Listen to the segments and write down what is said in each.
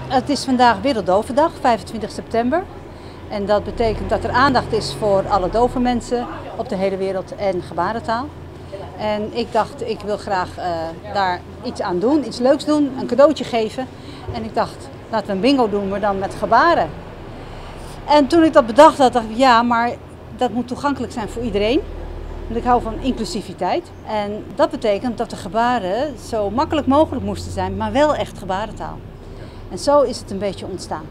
Het is vandaag Wereldovendag, 25 september. En dat betekent dat er aandacht is voor alle dove mensen op de hele wereld en gebarentaal. En ik dacht, ik wil graag daar iets aan doen, iets leuks doen, een cadeautje geven. En ik dacht, laten we een bingo doen, maar dan met gebaren. En toen ik dat bedacht had, dacht ik, ja, maar dat moet toegankelijk zijn voor iedereen. Want ik hou van inclusiviteit. En dat betekent dat de gebaren zo makkelijk mogelijk moesten zijn, maar wel echt gebarentaal. En zo is het een beetje ontstaan.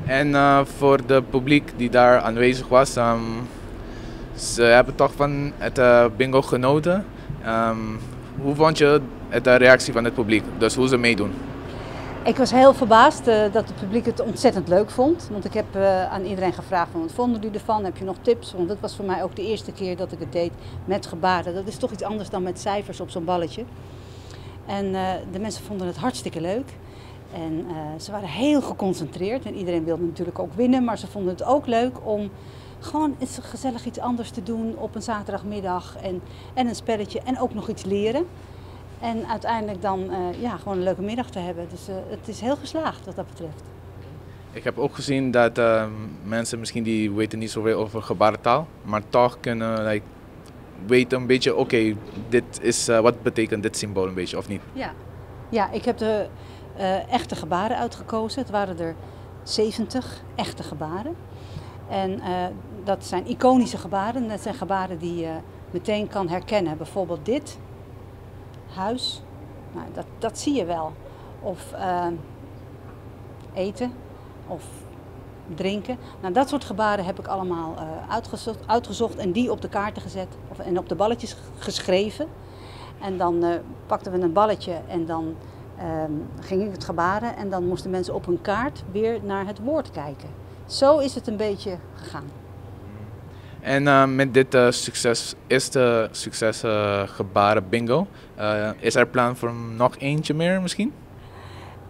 En voor de publiek die daar aanwezig was, ze hebben toch van het bingo genoten. Hoe vond je de reactie van het publiek, dus hoe ze meedoen? Ik was heel verbaasd dat het publiek het ontzettend leuk vond. Want ik heb aan iedereen gevraagd van wat vonden jullie ervan? Heb je nog tips? Want dat was voor mij ook de eerste keer dat ik het deed met gebaren. Dat is toch iets anders dan met cijfers op zo'n balletje. En de mensen vonden het hartstikke leuk. En ze waren heel geconcentreerd en iedereen wilde natuurlijk ook winnen, maar ze vonden het ook leuk om gewoon eens gezellig iets anders te doen op een zaterdagmiddag en een spelletje en ook nog iets leren. En uiteindelijk dan gewoon een leuke middag te hebben. Dus het is heel geslaagd wat dat betreft. Ik heb ook gezien dat mensen misschien die weten niet zoveel over gebarentaal, maar toch kunnen weten een beetje, oké, dit is wat betekent dit symbool een beetje, of niet? Ja, ik heb de echte gebaren uitgekozen. Het waren er 70 echte gebaren. En dat zijn iconische gebaren. Dat zijn gebaren die je meteen kan herkennen. Bijvoorbeeld dit. Huis. Nou, dat zie je wel. Of eten. Of drinken. Nou, dat soort gebaren heb ik allemaal uitgezocht en die op de kaarten gezet. En op de balletjes geschreven. En dan pakten we een balletje en dan ging ik het gebaren en dan moesten mensen op hun kaart weer naar het woord kijken. Zo is het een beetje gegaan. En met dit eerste succes gebaren bingo, is er plan voor nog eentje meer misschien?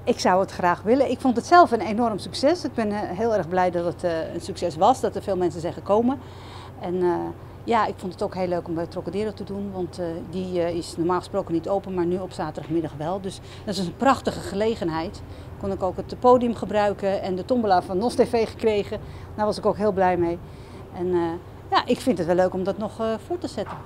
Ik zou het graag willen. Ik vond het zelf een enorm succes. Ik ben heel erg blij dat het een succes was, dat er veel mensen zijn gekomen. En ja, ik vond het ook heel leuk om bij Trocadero te doen, want die is normaal gesproken niet open, maar nu op zaterdagmiddag wel. Dus dat is een prachtige gelegenheid. Kon ik ook het podium gebruiken en de tombola van NOS TV gekregen. Daar was ik ook heel blij mee. En ja, ik vind het wel leuk om dat nog voor te zetten.